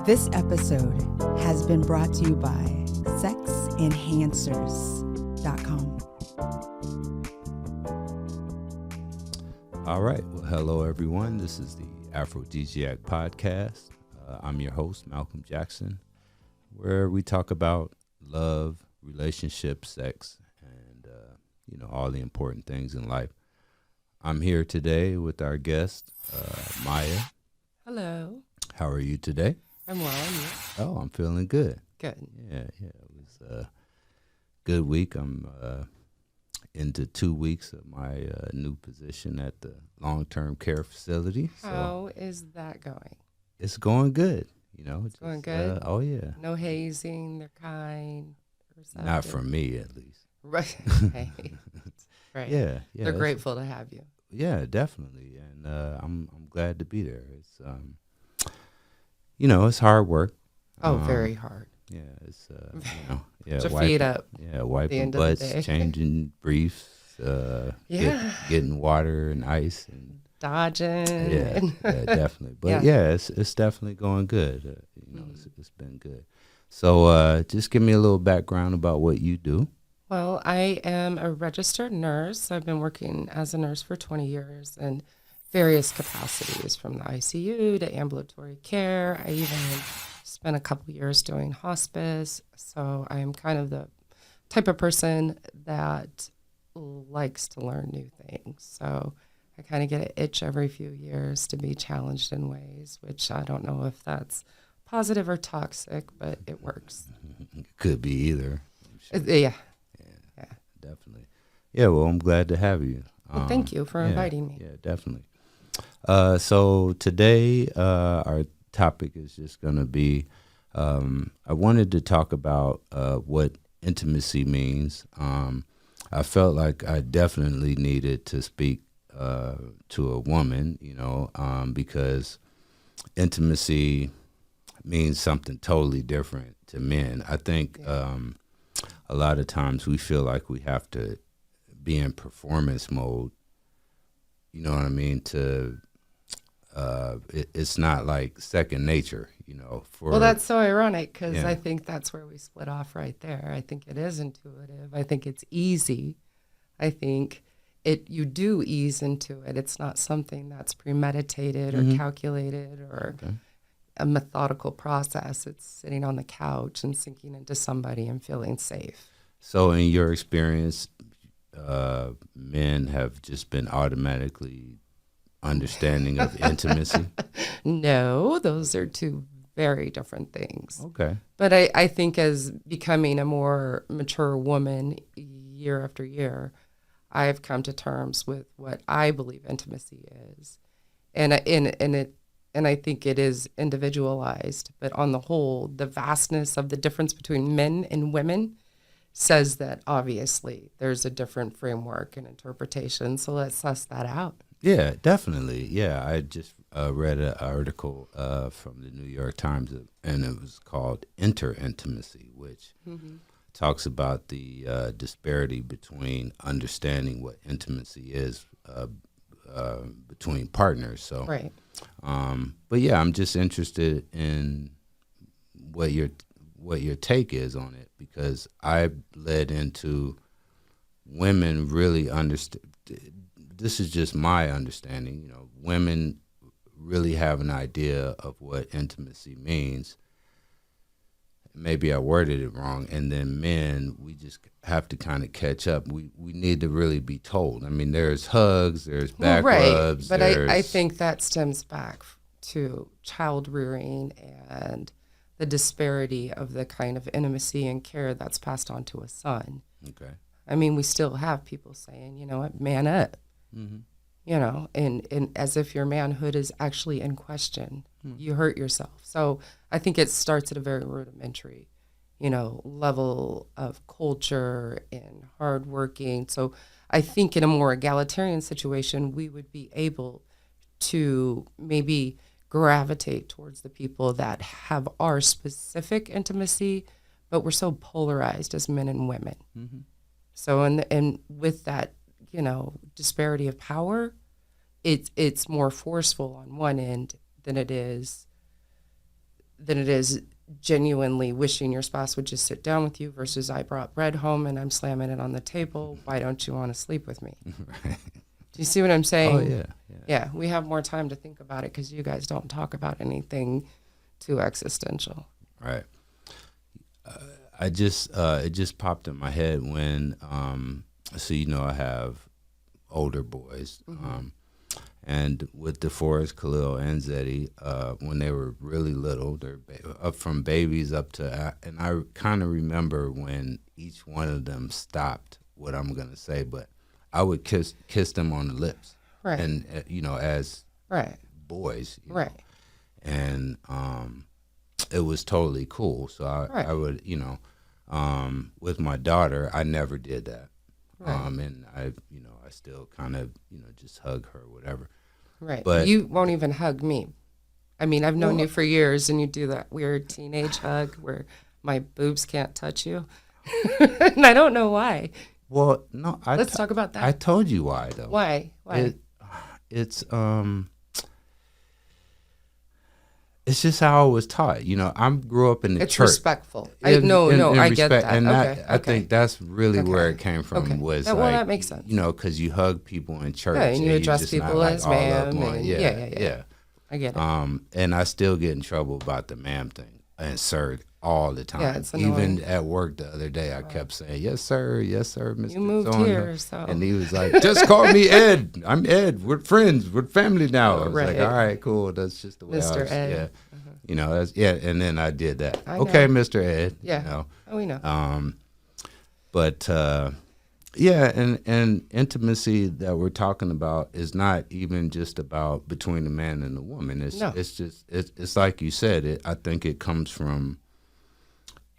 This episode has been brought to you by sexenhancers.com. All right. Well, hello, everyone. This is the Aphrodisiac Podcast. I'm your host, Malcolm Jackson, where we talk about love, relationships, sex, and, all the important things in life. I'm here today with our guest, Maya. Hello. How are you today? I'm well, and you? Oh, I'm feeling good. Good. Yeah. It was a good week. I'm into 2 weeks of my new position at the long-term care facility. How is that going? It's going good. It's going good? Oh, yeah. No hazing, they're kind. Receptive. Not for me, at least. Right. Right. Yeah. They're grateful to have you. Yeah, definitely. And I'm glad to be there. It's it's hard work. Oh, very hard. Yeah, it's Put your feet up. Yeah, wiping butts, changing briefs, getting water and ice and dodging. Yeah, definitely. But it's definitely going good. It's been good. So just give me a little background about what you do. Well, I am a registered nurse. I've been working as a nurse for 20 years in various capacities, from the ICU to ambulatory care. I even spent a couple years doing hospice. So I'm kind of the type of person that likes to learn new things. So I kind of get an itch every few years to be challenged in ways, which I don't know if that's positive or toxic, but it works. It could be either. Sure. Yeah, definitely. Yeah, well, I'm glad to have you. Well, thank you for inviting me. Yeah, definitely. So today our topic is just going to be, I wanted to talk about what intimacy means. I felt like I definitely needed to speak to a woman, because intimacy means something totally different to men. I think a lot of times we feel like we have to be in performance mode, you know what I mean, it's not like second nature, Well, that's so ironic because I think that's where we split off right there. I think it is intuitive. I think it's easy. I think you do ease into it. It's not something that's premeditated or calculated or a methodical process. It's sitting on the couch and sinking into somebody and feeling safe. So in your experience, men have just been automatically understanding of intimacy? No, those are two very different things. Okay. But I think as becoming a more mature woman year after year, I've come to terms with what I believe intimacy is. And I think it is individualized, but on the whole, the vastness of the difference between men and women says that obviously there's a different framework and interpretation. So let's suss that out. Yeah, definitely. Yeah, I just read an article from the New York Times, and it was called Inter-Intimacy, which talks about the disparity between understanding what intimacy is between partners. So, right. But yeah, I'm just interested in what your take is on it, because I led into women really understand. This is just my understanding. Women really have an idea of what intimacy means. Maybe I worded it wrong, and then men, we just have to kind of catch up. We need to really be told. I mean, there's hugs, there's back rubs. But I think that stems back to child rearing and the disparity of the kind of intimacy and care that's passed on to a son. Okay. I mean, we still have people saying, what, man up. And as if your manhood is actually in question. You hurt yourself. So I think it starts at a very rudimentary, level of culture and hardworking. So I think in a more egalitarian situation, we would be able to maybe gravitate towards the people that have our specific intimacy, but we're so polarized as men and women. So and with that, disparity of power, it's more forceful on one end than it is than it is genuinely wishing your spouse would just sit down with you versus I brought bread home and I'm slamming it on the table. Why don't you want to sleep with me? Right. Do you see what I'm saying? Oh yeah. Yeah, we have more time to think about it because you guys don't talk about anything too existential. Right. I just it just popped in my head when so I have older boys, and with DeForest, Khalil, and Zeddy, when they were really little, they're up from babies up to, and I kind of remember when each one of them stopped what I'm gonna say, but I would kiss them on the lips, Right. and as Right. boys, Right. and it was totally cool. So Right. I would, with my daughter, I never did that. Right. And I still kind of, just hug her, whatever. Right. But you won't even hug me. I mean, I've known you for years and you do that weird teenage hug where my boobs can't touch you. And I don't know why. well, no, Let's talk about that. I told you why though. Why? It's just how I was taught. I grew up in the It's church. respectful. In I get respect, that. and Okay, I okay. think that's really Okay. where it came from. Okay. Was Well, that makes sense. because you hug people in church, Yeah, and you address just not, people like, as all up ma'am, on- and yeah. I get it. And I still get in trouble about the ma'am thing and sir all the time. Yeah, it's Even annoying. at work the other day, I kept saying, yes, sir, Mr. You moved So-and-so." here, so. And he was like, just call me Ed. I'm Ed. We're friends. We're family now. I was Right. like, all right, cool. That's just the way I Mr. was. Ed. Yeah. And then I did that. I Okay, know. Mr. Ed. Yeah. Oh, we know. But and intimacy that we're talking about is not even just about between the man and the woman. It's like you said. I think it comes from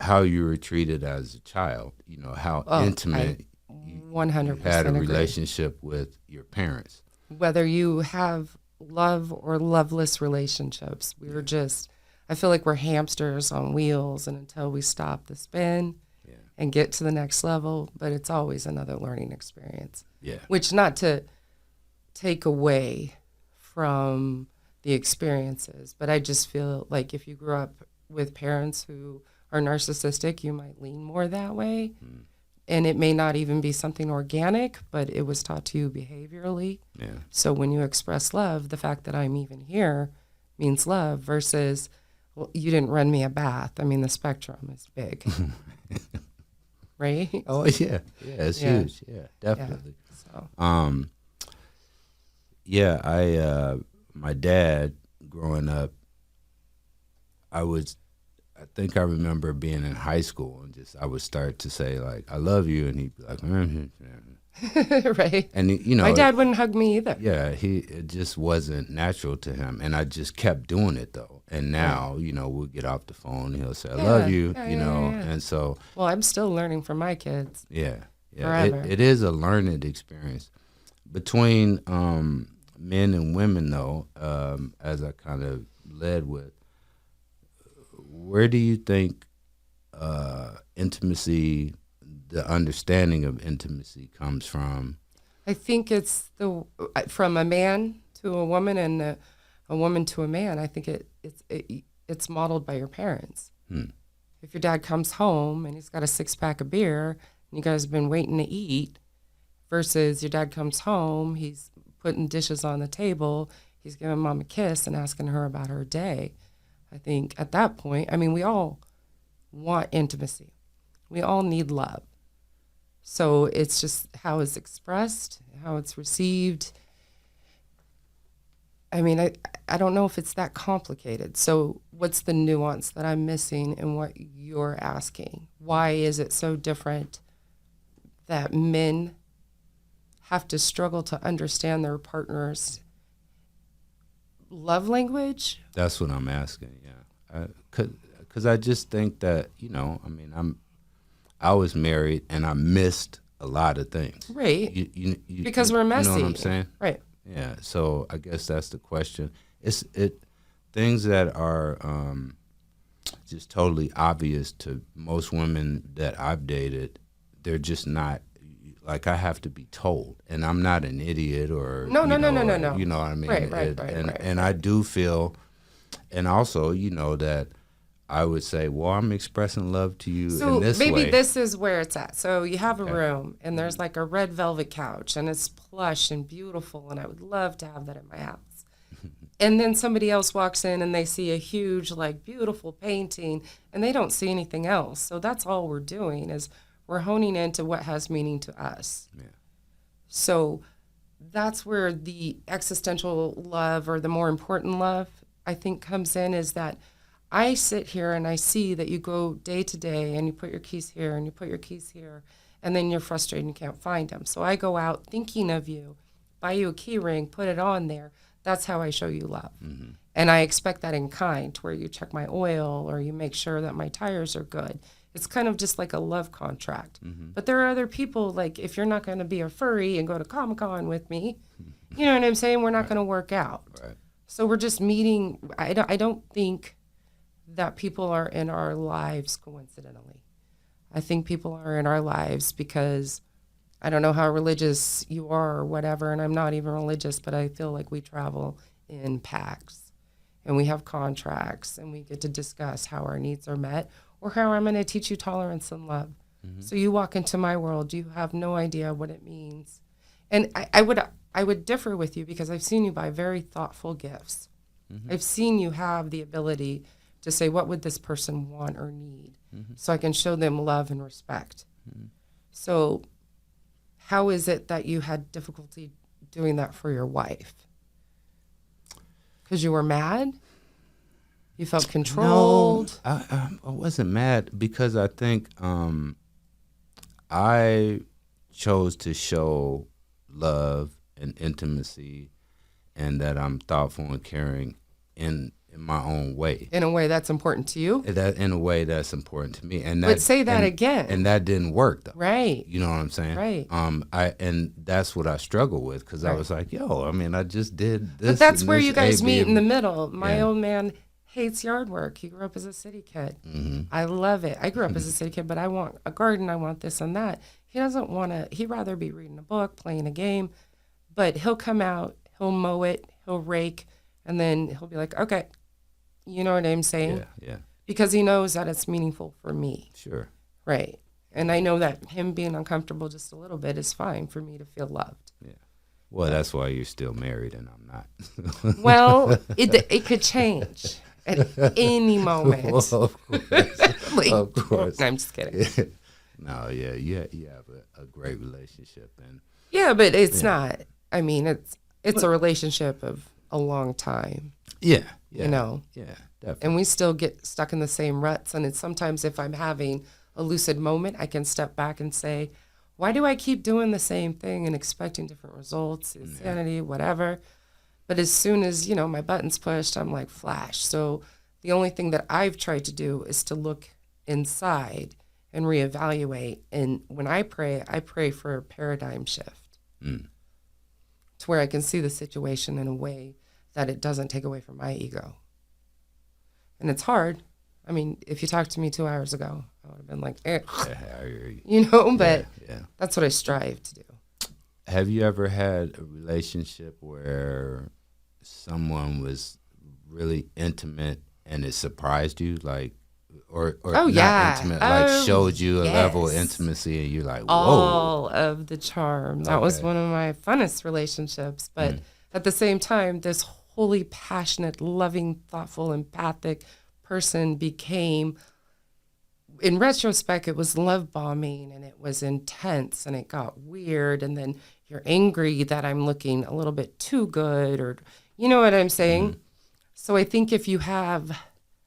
how you were treated as a child. How intimate you 100% had a agree. relationship with your parents. Whether you have love or loveless relationships, I feel like we're hamsters on wheels, and until we stop the spin and get to the next level, but it's always another learning experience. Yeah. Which, not to take away from the experiences, but I just feel like if you grew up with parents who are narcissistic, you might lean more that way. And it may not even be something organic, but it was taught to you behaviorally. Yeah. So when you express love, the fact that I'm even here means love versus, well, you didn't run me a bath. I mean, the spectrum is big. Right? Oh yeah. Yeah, it's Yeah. huge. Yeah, definitely. So, My dad growing up, I think I remember being in high school and I would start to say like, I love you. And he'd be like, right. and My dad wouldn't hug me either. yeah, it just wasn't natural to him. And I just kept doing it though. And now, we'll get off the phone and he'll say, I love you, yeah. And so, Well, I'm still learning from my kids. yeah, Forever. it is a learning experience between men and women though, as I kind of led with. Where do you think intimacy, the understanding of intimacy comes from? I think it's from a man to a woman and a woman to a man. I think it's modeled by your parents. If your dad comes home and he's got a 6-pack of beer and you guys have been waiting to eat, versus your dad comes home, he's putting dishes on the table, he's giving mom a kiss and asking her about her day. I think at that point, I mean, we all want intimacy. We all need love. So it's just how it's expressed, how it's received. I mean, I don't know if it's that complicated. So what's the nuance that I'm missing in what you're asking? Why is it so different that men have to struggle to understand their partner's love language? That's what I'm asking. Yeah, because I just think that I was married and I missed a lot of things. Right. Because we're messy. You know what I'm saying? Right. Yeah. So I guess that's the question. It's things that are just totally obvious to most women that I've dated. They're just not. Like, I have to be told, and I'm not an idiot or No. You know what I mean? Right. And I do feel, and also that I would say, well, I'm expressing love to you So in this maybe way. this is where it's at. So you have a Okay. room and there's like a red velvet couch and it's plush and beautiful and I would love to have that in my house. And then somebody else walks in and they see a huge, like, beautiful painting and they don't see anything else. So that's all we're doing is we're honing into what has meaning to us. Yeah. So that's where the existential love or the more important love, I think, comes in, is that I sit here and I see that you go day to day and you put your keys here and you put your keys here and then you're frustrated and you can't find them. So I go out thinking of you, buy you a key ring, put it on there. That's how I show you love. Mm-hmm. And I expect that in kind, where you check my oil or you make sure that my tires are good. It's kind of just like a love contract. Mm-hmm. But there are other people, like, if you're not going to be a furry and go to Comic-Con with me, you know what I'm saying? We're not going to work out. Right. So we're just meeting. I don't think that people are in our lives coincidentally. I think people are in our lives because I don't know how religious you are or whatever, and I'm not even religious, but I feel like we travel in packs and we have contracts and we get to discuss how our needs are met or how I'm going to teach you tolerance and love. Mm-hmm. So you walk into my world, you have no idea what it means. And I would differ with you because I've seen you buy very thoughtful gifts. Mm-hmm. I've seen you have the ability to say, what would this person want or need? Mm-hmm. So I can show them love and respect. Mm-hmm. So how is it that you had difficulty doing that for your wife? Because you were mad? You felt controlled? No, I wasn't mad because I think I chose to show love and intimacy and that I'm thoughtful and caring in my own way. In a way that's important to you? That in a way that's important to me. And that, but say that again. And that didn't work though. Right. You know what I'm saying? Right. And that's what I struggle with because I was like, yo, I mean, I just did this. But that's where this, you guys A, B, meet in the middle. My Yeah. old man hates yard work. He grew up as a city kid. Mm-hmm. I love it. I grew up as a city kid, but I want a garden. I want this and that. He doesn't want to. He'd rather be reading a book, playing a game. But he'll come out, he'll mow it, he'll rake, and then he'll be like, okay, you know what I'm saying? Yeah, yeah. Because he knows that it's meaningful for me. Sure. Right. And I know that him being uncomfortable just a little bit is fine for me to feel loved. Yeah. Well, that's why you're still married and I'm not. Well, it could change at any moment. Well, of course. Like, Of course. I'm just kidding. No, yeah, you have a great relationship. And Yeah, but it's not. I mean, it's a relationship of a long time. yeah, You know. Yeah, definitely. And we still get stuck in the same ruts. And it's sometimes if I'm having a lucid moment, I can step back and say, why do I keep doing the same thing and expecting different results, insanity, whatever? But as soon as, my button's pushed, I'm like, flash. So the only thing that I've tried to do is to look inside and reevaluate. And when I pray for a paradigm shift to where I can see the situation in a way that it doesn't take away from my ego. And it's hard. I mean, if you talked to me 2 hours ago, I would have been like, Yeah, I hear you. But Yeah. that's what I strive to do. Have you ever had a relationship where someone was really intimate and it surprised you, like, or Oh, not yeah. intimate, like Oh, showed you a level of yes. intimacy, and you're like, whoa. All of the charm. That was Okay. one of my funnest relationships. But at the same time, this wholly passionate, loving, thoughtful, empathic person became, in retrospect, it was love bombing and it was intense and it got weird. And then you're angry that I'm looking a little bit too good, or you know what I'm saying? So I think if you have,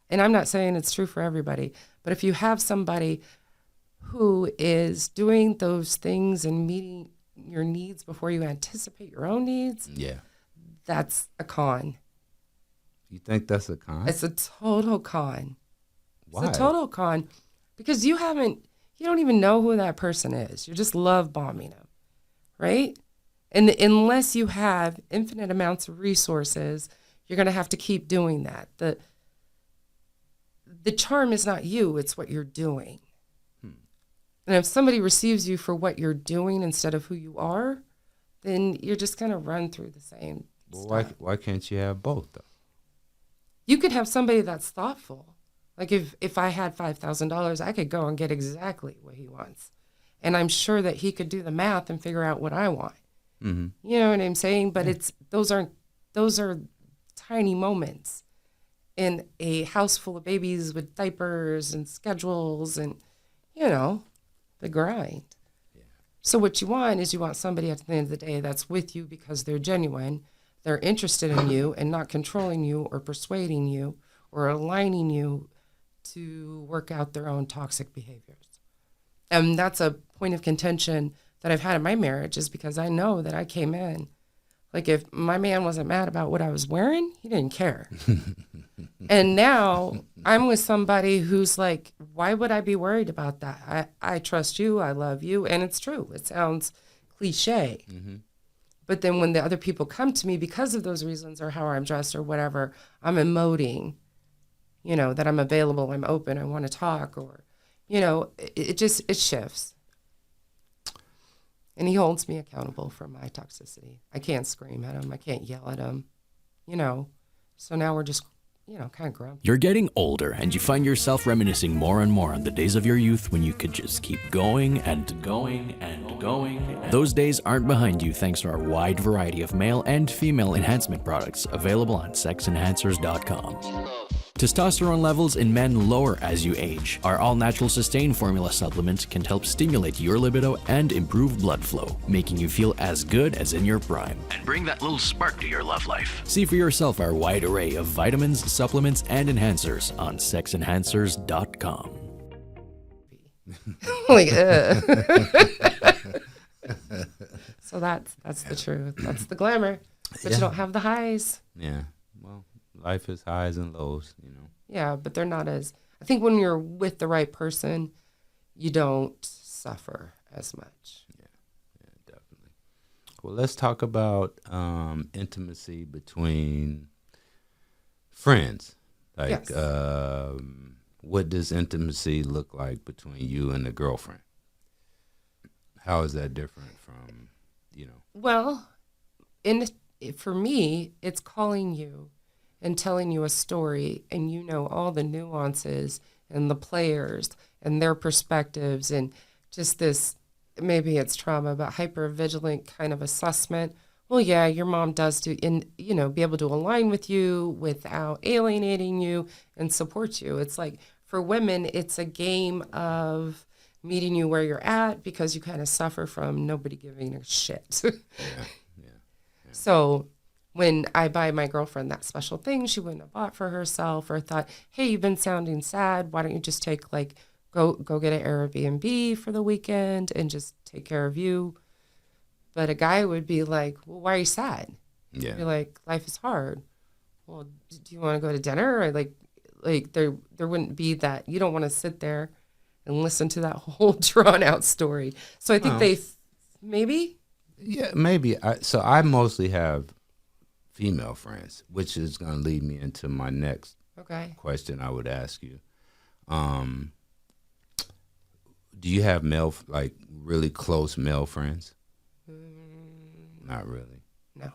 and I'm not saying it's true for everybody, but if you have somebody who is doing those things and meeting your needs before you anticipate your own needs, Yeah. that's a con. You think that's a con? It's a total con. Why? It's a total con because you don't even know who that person is. You're just love bombing them, right? And unless you have infinite amounts of resources, you're going to have to keep doing that. The charm is not you, it's what you're doing. And if somebody receives you for what you're doing instead of who you are, then you're just going to run through the same Well, stuff. why can't you have both though? You could have somebody that's thoughtful, Like if I had $5,000, I could go and get exactly what he wants. And I'm sure that he could do the math and figure out what I want. Mm-hmm. You know what I'm saying? But those are tiny moments in a house full of babies with diapers and schedules and, the grind. Yeah. So what you want is somebody at the end of the day that's with you because they're genuine, they're interested in you and not controlling you or persuading you or aligning you to work out their own toxic behaviors. And that's a point of contention that I've had in my marriage, is because I know that I came in, like, if my man wasn't mad about what I was wearing, he didn't care. And now I'm with somebody who's like, why would I be worried about that? I trust you. I love you. And it's true. It sounds cliche. Mm-hmm. But then when the other people come to me because of those reasons or how I'm dressed or whatever, I'm emoting, that I'm available, I'm open, I want to talk, or, it shifts. And he holds me accountable for my toxicity. I can't scream at him. I can't yell at him, So now we're just, kind of grumpy. You're getting older, and you find yourself reminiscing more and more on the days of your youth when you could just keep going and going and going. Those days aren't behind you thanks to our wide variety of male and female enhancement products available on sexenhancers.com. Testosterone levels in men lower as you age. Our all-natural Sustain formula supplement can help stimulate your libido and improve blood flow, making you feel as good as in your prime. And bring that little spark to your love life. See for yourself our wide array of vitamins, supplements, and enhancers on sexenhancers.com. So that's the truth. That's the glamour. But you don't have the highs. Yeah. Well, life is highs and lows, Yeah, but they're not as... I think when you're with the right person, you don't suffer as much. Yeah, definitely. Well, let's talk about intimacy between friends. Like, yes. What does intimacy look like between you and a girlfriend? How is that different from, Well, for me, it's calling you and telling you a story, and all the nuances and the players and their perspectives, and just this, maybe it's trauma, but hyper-vigilant kind of assessment. Well, yeah, your mom does be able to align with you without alienating you and support you. It's like, for women, it's a game of meeting you where you're at because you kind of suffer from nobody giving a shit. Yeah. So when I buy my girlfriend that special thing she wouldn't have bought for herself, or thought, hey, you've been sounding sad, why don't you just take go get an Airbnb for the weekend and just take care of you? But a guy would be like, well, why are you sad? Yeah. Be like, life is hard. Well, do you want to go to dinner? Or like there wouldn't be that. You don't want to sit there and listen to that whole drawn out story. So I think maybe. Yeah, maybe. So I mostly have female friends, which is going to lead me into my next question I would ask you. Do you have really close male friends? Not really. No.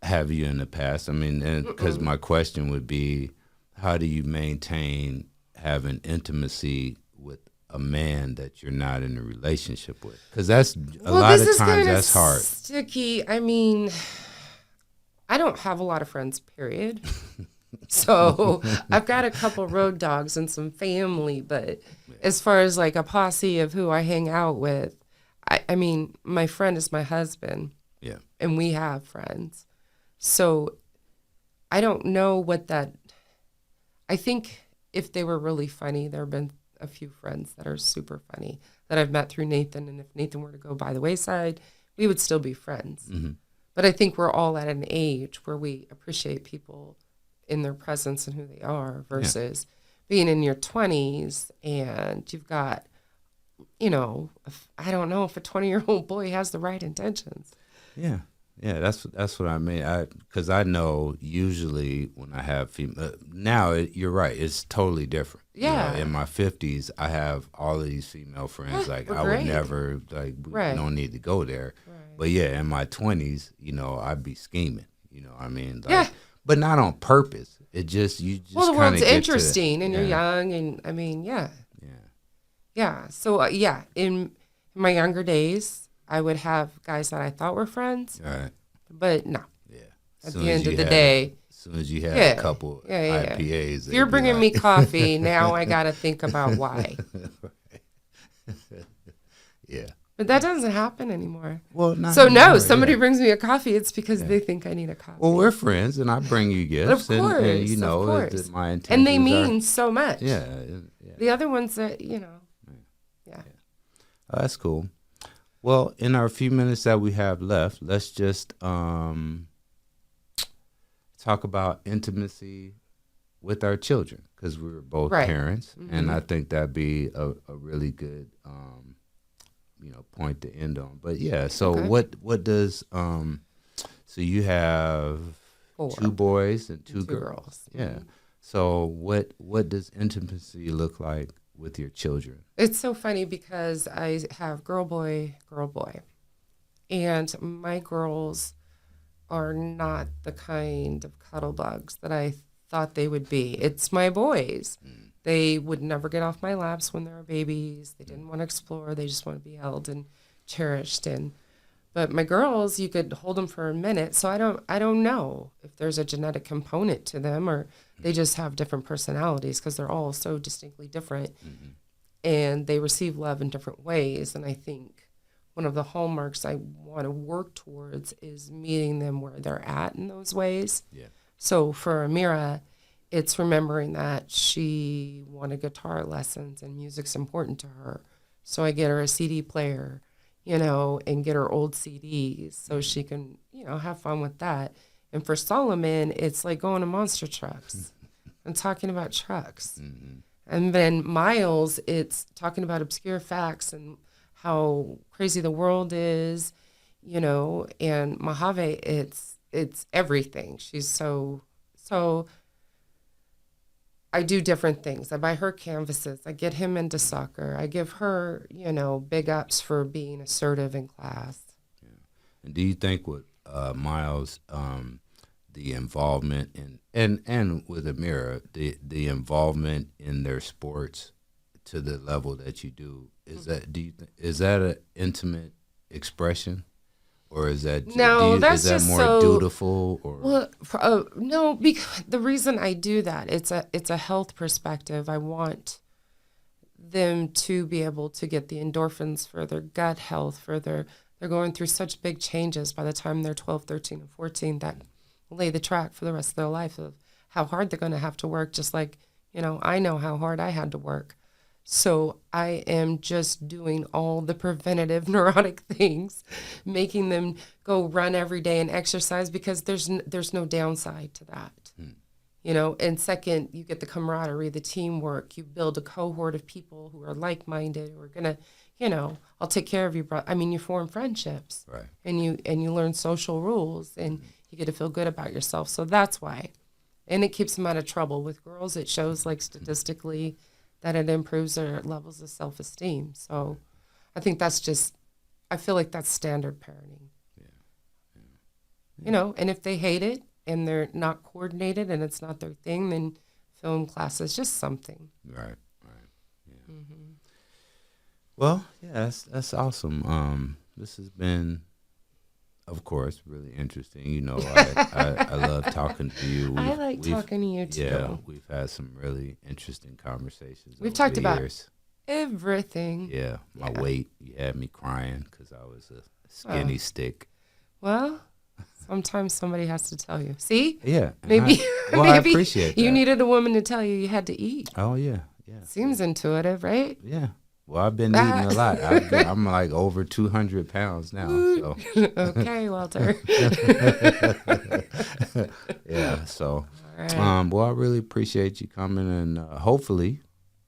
Have you in the past? I mean, because my question would be, how do you maintain having intimacy with a man that you're not in a relationship with? Because that's a lot of times that's hard. Sticky. I mean, I don't have a lot of friends, period. So I've got a couple road dogs and some family, but as far as like a posse of who I hang out with, I mean, my friend is my husband. Yeah. And we have friends. So I don't know what that, I think if they were really funny, there have been a few friends that are super funny that I've met through Nathan. And if Nathan were to go by the wayside, we would still be friends. Mm-hmm. But I think we're all at an age where we appreciate people in their presence and who they are versus being in your 20s and you've got, I don't know if a 20-year-old boy has the right intentions. Yeah. Yeah, that's what I mean. Because I know usually when I have female, now you're right, it's totally different. Yeah. In my 50s, I have all of these female friends. I would never, we don't need to go there. Right. But yeah, in my 20s, I'd be scheming. You know what I mean? but not on purpose. It just you just Well, the kinda world's get to it. interesting, and you're Yeah. young, and I mean, yeah. Yeah. Yeah. So, yeah, in my younger days, I would have guys that I thought were friends, All right. but no. Yeah. At Soon the as end you of the had day, as soon as you had yeah, a couple yeah. IPAs, If you're bringing me coffee, now I got to think about why. Yeah. But that doesn't happen anymore. Well, not So, no, anymore, somebody yeah. brings me a coffee, it's because they think I need a coffee. Well, we're friends, and I bring you gifts, Of course, and you know of course. that my intentions And they are- mean so much. yeah. The other ones that, yeah. Oh, that's cool. Well, in our few minutes that we have left, let's just talk about intimacy with our children, because we were both Right. parents, and I think that'd be a really good point to end on. But yeah, so Okay. what does so you have 4. 2 boys and 2 2 girls. girls. Yeah. So what does intimacy look like with your children? It's so funny because I have girl, boy. And my girls are not the kind of cuddle bugs that I thought they would be. It's my boys. They would never get off my laps when they were babies. They didn't want to explore. They just want to be held and cherished. But my girls, you could hold them for a minute. So I don't know if there's a genetic component to them, or they just have different personalities, because they're all so distinctly different. And they receive love in different ways. And I think one of the hallmarks I want to work towards is meeting them where they're at in those ways. Yeah. So for Amira, it's remembering that she wanted guitar lessons and music's important to her. So I get her a CD player, and get her old CDs so she can, have fun with that. And for Solomon, it's like going to monster trucks and talking about trucks. And then Miles, it's talking about obscure facts and how crazy the world is, and Mojave, it's everything. She's so I do different things. I buy her canvases. I get him into soccer. I give her, big ups for being assertive in class. And do you think with Miles, the involvement and with Amira, the involvement in their sports to the level that you do, is that an intimate expression, or is that No, that's is that just more so dutiful, or Well, no, because the reason I do that, it's a health perspective. I want them to be able to get the endorphins for their gut health, they're going through such big changes by the time they're 12, 13, and 14 that lay the track for the rest of their life of how hard they're going to have to work, just like, I know how hard I had to work. So I am just doing all the preventative neurotic things, making them go run every day and exercise, because there's no downside to that. And second, you get the camaraderie, the teamwork. You build a cohort of people who are like-minded, who are going to, I'll take care of you, bro. I mean, you form friendships. right? And you learn social rules, and you get to feel good about yourself. So that's why. And it keeps them out of trouble. With girls, it shows, like, statistically, that it improves their levels of self-esteem. So I think I feel like that's standard parenting. And if they hate it and they're not coordinated and it's not their thing, then film class is just something. Right. Yeah. Well, yeah, that's awesome. This has been, of course, really interesting. I love talking to you. I like talking to you too. Yeah, we've had some really interesting conversations. We've over talked the about years. everything. Yeah, my Yeah. weight. You had me crying because I was a skinny stick. Well, sometimes somebody has to tell you. See? Yeah. and Maybe I maybe appreciate that. you needed a woman to tell you had to eat. Oh yeah. Seems intuitive, right? Yeah. Well, I've been eating a lot. I'm like over 200 pounds now. So Okay, Walter. yeah. So, All right. well, I really appreciate you coming, and hopefully,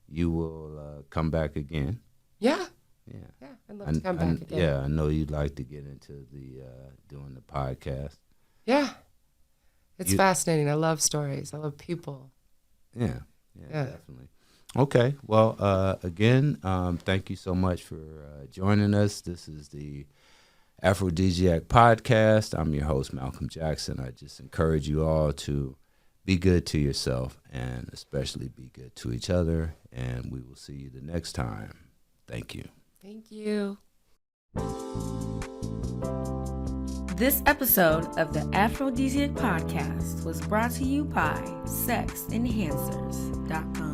you will come back again. Yeah. Yeah. Yeah. I'd love to come back again. Yeah, I know you'd like to get into the doing the podcast. Yeah. It's fascinating. I love stories. I love people. Yeah, Yeah. definitely. Okay, well, again, thank you so much for joining us. This is the Aphrodisiac Podcast. I'm your host, Malcolm Jackson. I just encourage you all to be good to yourself and especially be good to each other. And we will see you the next time. Thank you. Thank you. This episode of the Aphrodisiac Podcast was brought to you by sexenhancers.com.